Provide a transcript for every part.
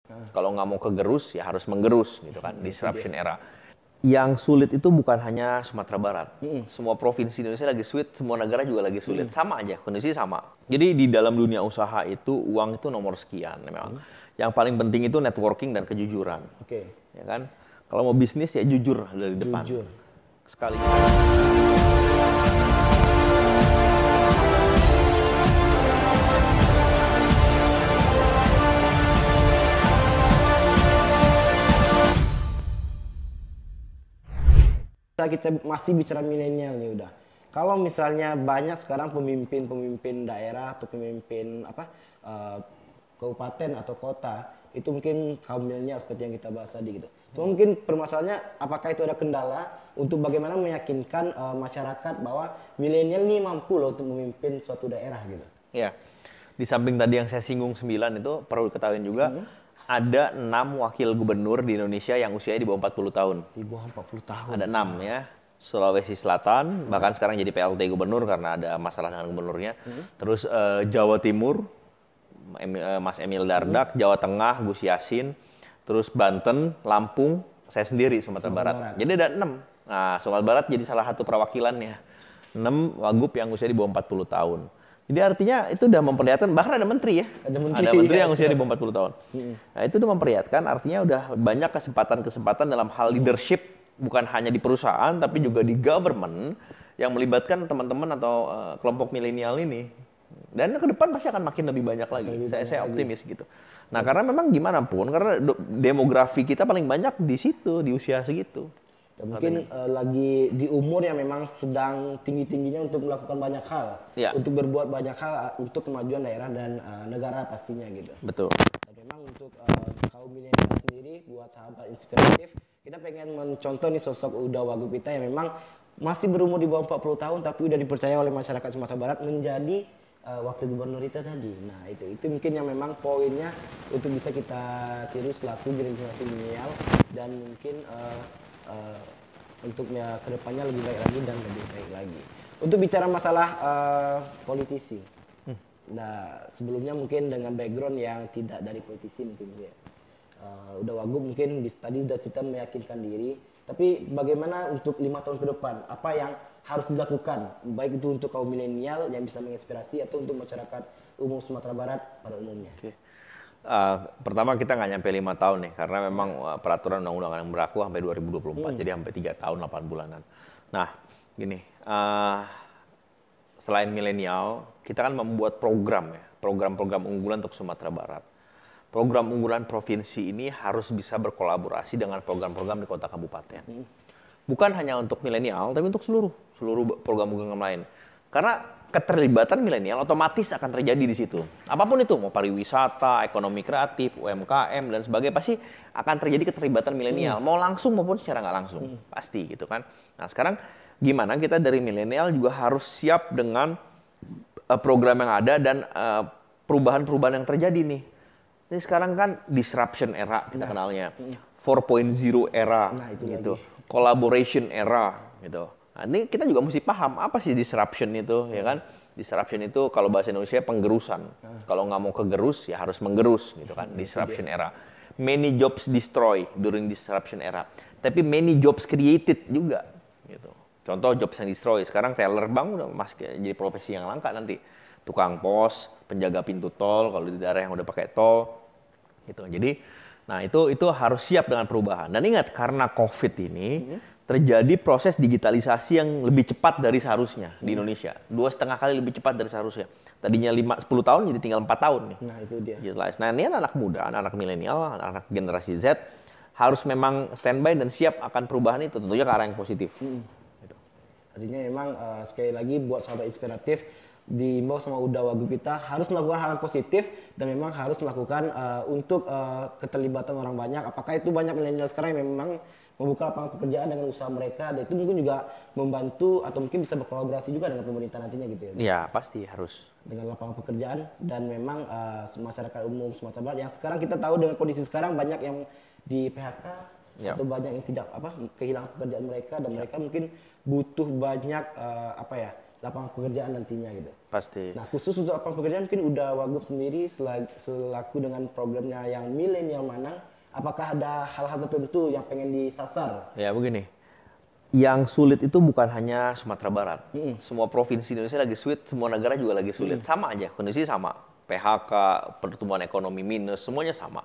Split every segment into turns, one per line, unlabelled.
Kalau nggak mau kegerus, ya harus menggerus gitu kan, disruption era. Yang sulit itu bukan hanya Sumatera Barat. Semua provinsi Indonesia lagi sulit, semua negara juga lagi sulit. Sama aja, kondisi sama. Jadi di dalam dunia usaha itu, uang itu nomor sekian memang. Yang paling penting itu networking dan kejujuran. Ya kan? Kalau mau bisnis ya jujur dari depan.
Jujur.
Sekali.
Kita masih bicara milenial nih udah. Kalau misalnya banyak sekarang pemimpin daerah atau pemimpin kabupaten atau kota itu mungkin kaum milenial seperti yang kita bahas tadi gitu. Cuma mungkin permasalahannya apakah itu ada kendala untuk bagaimana meyakinkan masyarakat bahwa milenial ini mampu loh untuk memimpin suatu daerah gitu.
Ya. Di samping tadi yang saya singgung 9 itu perlu diketahui juga ada 6 wakil gubernur di Indonesia yang usianya di bawah 40 tahun.
Di bawah 40 tahun.
Ada 6 ya. Sulawesi Selatan, bahkan sekarang jadi PLT gubernur karena ada masalah dengan gubernurnya. Terus Jawa Timur, Mas Emil Dardak, Jawa Tengah, Gus Yassin, terus Banten, Lampung, saya sendiri Sumatera Barat. Jadi ada 6. Nah, Sumatera Barat jadi salah satu perwakilannya. 6 wagub yang usia di bawah 40 tahun. Jadi artinya itu udah memperlihatkan, bahkan ada menteri ya. Ada menteri yang usia di bawah 40 tahun. Nah, itu udah memperlihatkan, artinya udah banyak kesempatan-kesempatan dalam hal leadership, bukan hanya di perusahaan, tapi juga di government, yang melibatkan teman-teman atau kelompok milenial ini. Dan ke depan pasti akan makin lebih banyak lagi. Saya optimis gitu. Nah, karena memang gimana pun, karena demografi kita paling banyak di situ, di usia segitu.
Dan mungkin lagi di umur yang memang sedang tinggi-tingginya untuk melakukan banyak hal, untuk berbuat banyak hal untuk kemajuan daerah dan negara pastinya gitu.
Betul.
Dan memang untuk kaum milenial sendiri, buat sahabat inspiratif, kita pengen mencontoh nih sosok Uda Wagub kita yang memang masih berumur di bawah 40 tahun tapi udah dipercaya oleh masyarakat Sumatera Barat menjadi wakil gubernur itu tadi. Nah itu mungkin yang memang poinnya untuk bisa kita tiru selaku generasi milenial dan mungkin untuknya kedepannya lebih baik lagi dan lebih baik lagi. Untuk bicara masalah politisi, nah sebelumnya mungkin dengan background yang tidak dari politisi mungkin ya. Udah Wagub mungkin tadi udah cerita meyakinkan diri, tapi bagaimana untuk 5 tahun ke depan? Apa yang harus dilakukan? Baik itu untuk kaum milenial yang bisa menginspirasi atau untuk masyarakat umum Sumatera Barat pada umumnya.
Pertama kita nggak nyampe 5 tahun nih, karena memang peraturan undang-undang yang berlaku sampai 2024, jadi sampai 3 tahun 8 bulanan. Nah, gini, selain milenial, kita kan membuat program ya, program-program unggulan untuk Sumatera Barat. Program unggulan provinsi ini harus bisa berkolaborasi dengan program-program di kota kabupaten. Bukan hanya untuk milenial, tapi untuk seluruh program-program lain. Karena keterlibatan milenial otomatis akan terjadi di situ. Apapun itu, mau pariwisata, ekonomi kreatif, UMKM, dan sebagainya, pasti akan terjadi keterlibatan milenial. Mau langsung maupun secara nggak langsung. Pasti gitu kan. Nah sekarang gimana kita dari milenial juga harus siap dengan program yang ada dan perubahan-perubahan yang terjadi nih. Ini sekarang kan disruption era kita kenalnya. 4.0 era gitu. Collaboration era gitu. Nah, ini kita juga mesti paham apa sih disruption itu, ya kan? Disruption itu kalau bahasa Indonesia penggerusan. Kalau nggak mau kegerus, ya harus menggerus, gitu kan? Disruption era. Many jobs destroy during disruption era. Tapi many jobs created juga, gitu. Contoh jobs yang destroy. Sekarang teller bank udah masuk jadi profesi yang langka nanti. Tukang pos, penjaga pintu tol, kalau di daerah yang udah pakai tol, gitu. Jadi, nah itu harus siap dengan perubahan. Dan ingat, karena COVID ini, terjadi proses digitalisasi yang lebih cepat dari seharusnya di Indonesia. 2,5 kali lebih cepat dari seharusnya. Tadinya 10 tahun jadi tinggal 4 tahun nih.
Nah itu dia.
Nah ini anak muda, anak milenial, anak generasi Z harus memang standby dan siap akan perubahan itu. Tentunya ke arah yang positif. Gitu.
Artinya memang sekali lagi buat sahabat inspiratif, diimbau sama Uda Wagub kita harus melakukan hal yang positif dan memang harus melakukan untuk keterlibatan orang banyak. Apakah itu banyak milenial sekarang yang memang membuka lapangan pekerjaan dengan usaha mereka, dan itu mungkin juga membantu atau mungkin bisa berkolaborasi juga dengan pemerintah nantinya gitu ya?
Ya pasti harus.
Dengan lapangan pekerjaan dan memang masyarakat umum Sumatera Barat yang sekarang kita tahu dengan kondisi sekarang banyak yang di PHK atau banyak yang tidak kehilangan pekerjaan mereka dan mereka mungkin butuh banyak lapangan pekerjaan nantinya gitu.
Pasti.
Nah khusus untuk lapangan pekerjaan mungkin udah Wagub sendiri selaku dengan programnya yang milenial Manang, apakah ada hal-hal tertentu yang pengen disasar?
Ya begini, yang sulit itu bukan hanya Sumatera Barat. Semua provinsi Indonesia lagi sulit, semua negara juga lagi sulit. Sama aja, kondisi sama. PHK, pertumbuhan ekonomi minus, semuanya sama.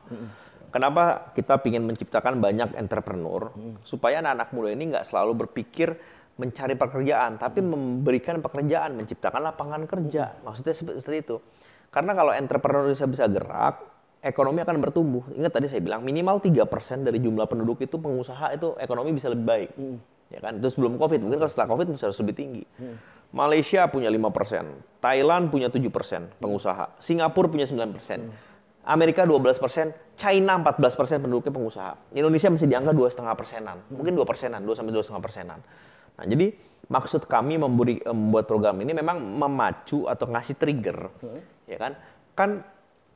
Kenapa kita ingin menciptakan banyak entrepreneur supaya anak-anak muda ini nggak selalu berpikir mencari pekerjaan, tapi memberikan pekerjaan, menciptakan lapangan kerja. Maksudnya seperti itu. Karena kalau entrepreneur bisa gerak, ekonomi akan bertumbuh. Ingat tadi saya bilang minimal 3% dari jumlah penduduk itu pengusaha itu ekonomi bisa lebih baik. Ya kan? Itu sebelum Covid. Mungkin kalau setelah Covid bisa harus lebih tinggi. Malaysia punya 5%, Thailand punya 7% pengusaha, Singapura punya 9%. Amerika 12%, China 14% penduduknya pengusaha. Indonesia masih di angka 2,5%-an, mungkin 2%-an, 2-2,5%-an. Nah, jadi maksud kami membuat program ini memang memacu atau ngasih trigger, ya kan? Kan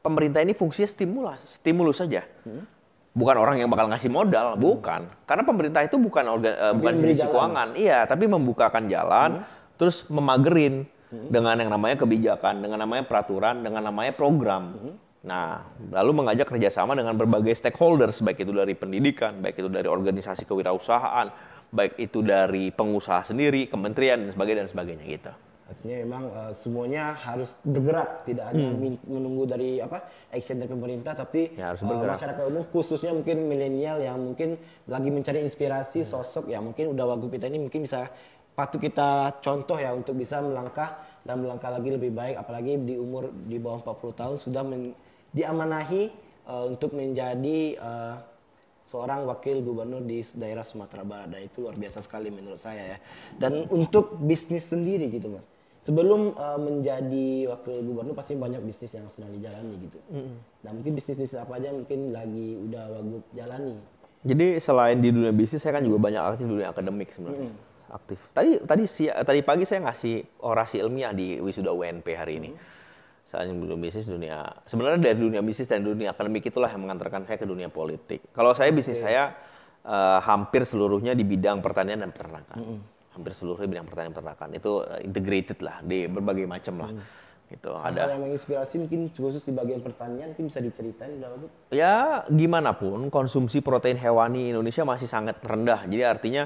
pemerintah ini fungsinya stimulus saja. Bukan orang yang bakal ngasih modal, bukan. Karena pemerintah itu bukan institusi keuangan, iya, tapi membukakan jalan, terus memagerin dengan yang namanya kebijakan, dengan namanya peraturan, dengan namanya program. Nah, lalu mengajak kerjasama dengan berbagai stakeholders, baik itu dari pendidikan, baik itu dari organisasi kewirausahaan, baik itu dari pengusaha sendiri, kementerian, dan sebagainya gitu.
Artinya memang semuanya harus bergerak, tidak hanya menunggu dari action dari pemerintah, tapi
ya, harus
masyarakat umum, khususnya mungkin milenial yang mungkin lagi mencari inspirasi sosok, ya mungkin udah Wagub kita ini mungkin bisa patut kita contoh ya untuk bisa melangkah lagi lebih baik, apalagi di umur di bawah 40 tahun sudah diamanahi untuk menjadi seorang wakil gubernur di daerah Sumatera Barat. Dan itu luar biasa sekali menurut saya ya. Dan untuk bisnis sendiri gitu Mas, sebelum menjadi wakil gubernur pasti banyak bisnis yang sedang dijalani gitu. Nah mungkin bisnis apa aja mungkin lagi udah Wagub jalani?
Jadi selain di dunia bisnis, saya kan juga banyak aktif di dunia akademik sebenarnya. Aktif. Tadi pagi saya ngasih orasi ilmiah di wisuda UNP hari ini. Soalnya dunia bisnis, sebenarnya dari dunia bisnis dan dunia akademik itulah yang mengantarkan saya ke dunia politik. Kalau saya bisnis saya hampir seluruhnya di bidang pertanian dan peternakan. Hampir seluruhnya bidang pertanian dan peternakan. Itu integrated lah di berbagai macam lah. Gitu.
Ada yang menginspirasi mungkin khusus di bagian pertanian, mungkin bisa diceritain udah Wagub?
Ya gimana pun konsumsi protein hewani Indonesia masih sangat rendah. Jadi artinya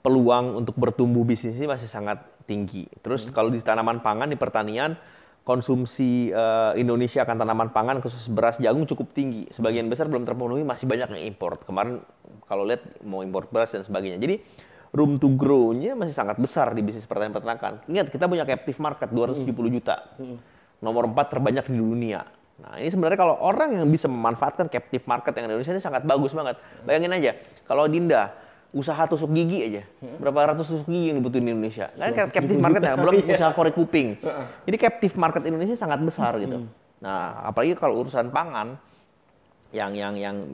peluang untuk bertumbuh bisnis ini masih sangat tinggi. Terus kalau di tanaman pangan, di pertanian, konsumsi Indonesia akan tanaman pangan khusus beras jagung cukup tinggi. Sebagian besar belum terpenuhi, masih banyak yang import. Kemarin kalau lihat mau import beras dan sebagainya. Jadi room to grow-nya masih sangat besar di bisnis pertanian peternakan. Ingat kita punya captive market 270 juta. Nomor 4 terbanyak di dunia. Nah, ini sebenarnya kalau orang yang bisa memanfaatkan captive market yang Indonesia ini sangat bagus banget. Bayangin aja, kalau Dinda usaha tusuk gigi aja, berapa ratus tusuk gigi yang dibutuhin di Indonesia. Kan captive market ya, belum usaha korek kuping. Jadi captive market Indonesia sangat besar gitu. Nah, apalagi kalau urusan pangan yang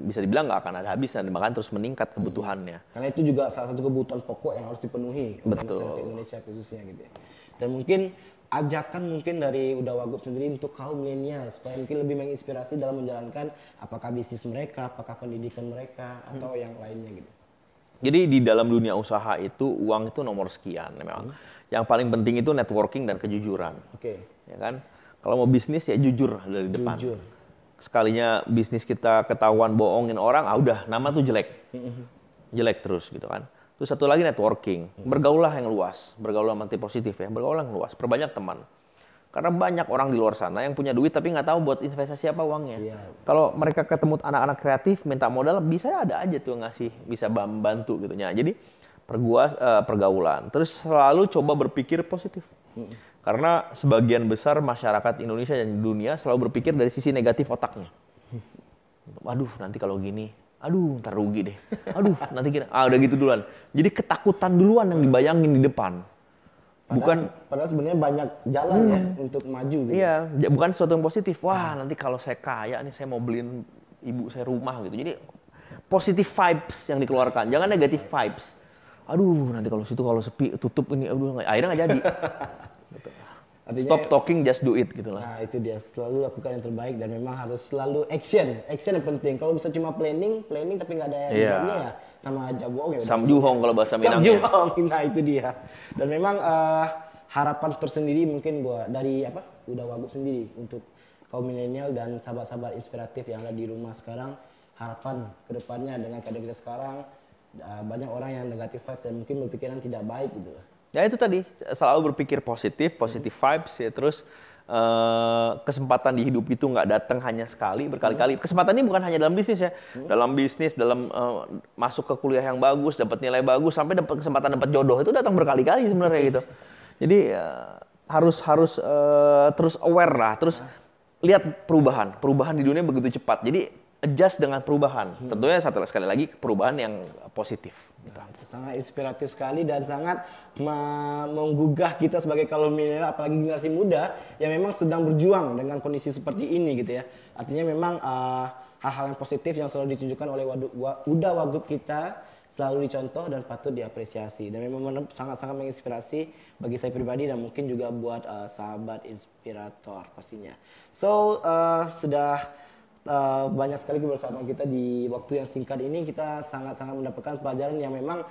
bisa dibilang nggak akan ada habisnya, bahkan terus meningkat kebutuhannya.
Karena itu juga salah satu kebutuhan pokok yang harus dipenuhi oleh masyarakat Indonesia khususnya gitu ya. Dan mungkin ajakan mungkin dari udah Wagub sendiri untuk kaum milenial supaya mungkin lebih menginspirasi dalam menjalankan apakah bisnis mereka, apakah pendidikan mereka atau yang lainnya gitu.
Jadi di dalam dunia usaha itu uang itu nomor sekian memang. Yang paling penting itu networking dan kejujuran. Ya kan? Kalau mau bisnis ya jujur dari depan. Sekalinya bisnis kita ketahuan bohongin orang, udah nama tuh jelek. Jelek terus gitu kan. Terus satu lagi networking. Bergaulah yang luas, bergaulah manti positif ya, bergaulah yang luas, perbanyak teman. Karena banyak orang di luar sana yang punya duit tapi nggak tahu buat investasi apa uangnya. Kalau mereka ketemu anak-anak kreatif minta modal, bisa ada aja tuh bisa bantu gitu ya. Jadi pergaulan. Terus selalu coba berpikir positif. Karena sebagian besar masyarakat Indonesia dan dunia selalu berpikir dari sisi negatif otaknya. Aduh, nanti kalau gini, aduh ntar rugi deh. Aduh, nanti gini. Udah gitu duluan. Jadi ketakutan duluan yang dibayangin di depan.
Padahal sebenarnya banyak jalan ya untuk maju gitu.
Iya, bukan sesuatu yang positif. Wah, nanti kalau saya kaya nih saya mau beliin ibu saya rumah gitu. Jadi positive vibes yang dikeluarkan, jangan negative vibes. Aduh, nanti kalau sepi tutup ini, akhirnya nggak jadi. Gitu. Artinya, stop talking, just do it gitu lah.
Nah, itu dia, selalu lakukan yang terbaik dan memang harus selalu action yang penting. Kalau bisa cuma planning tapi nggak ada dalamnya ya sama aja bohong ya.
Samjuhong kalau bahasa Minangnya.
Samjuhong, nah itu dia. Dan memang harapan tersendiri mungkin buat dari Udah Wagub sendiri untuk kaum milenial dan sahabat-sahabat inspiratif yang ada di rumah sekarang, harapan kedepannya dengan keadaan kita sekarang, banyak orang yang negatif vibes dan mungkin berpikiran tidak baik gitu.
Ya itu tadi, selalu berpikir positif vibes ya, terus kesempatan di hidup itu nggak datang hanya sekali, berkali-kali. Kesempatan ini bukan hanya dalam bisnis ya, dalam bisnis, dalam masuk ke kuliah yang bagus, dapat nilai bagus, sampai dapat kesempatan dapat jodoh itu datang berkali-kali sebenarnya gitu. Jadi harus terus aware lah, terus lihat perubahan di dunia begitu cepat. Jadi adjust dengan perubahan. Tentunya sekali lagi perubahan yang positif. Gitu.
Sangat inspiratif sekali dan sangat menggugah kita sebagai kaum milenial, apalagi generasi muda yang memang sedang berjuang dengan kondisi seperti ini gitu ya. Artinya memang hal-hal yang positif yang selalu ditunjukkan oleh Uda Wagub kita selalu dicontoh dan patut diapresiasi, dan memang sangat-sangat menginspirasi bagi saya pribadi dan mungkin juga buat sahabat inspirator pastinya. So sudah banyak sekali bersama kita di waktu yang singkat ini, kita sangat-sangat mendapatkan pelajaran yang memang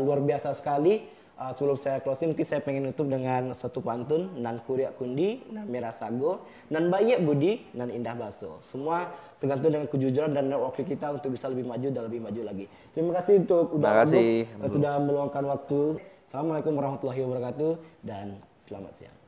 luar biasa sekali. Sebelum saya closing, mungkin saya pengen tutup dengan satu pantun, nan kuriak kundi, nan merah sago, nan baik budi, nan indah baso. Semua tergantung dengan kejujuran dan network kita untuk bisa lebih maju dan lebih maju lagi. Terima kasih untuk sudah meluangkan waktu. Assalamualaikum warahmatullahi wabarakatuh dan selamat siang.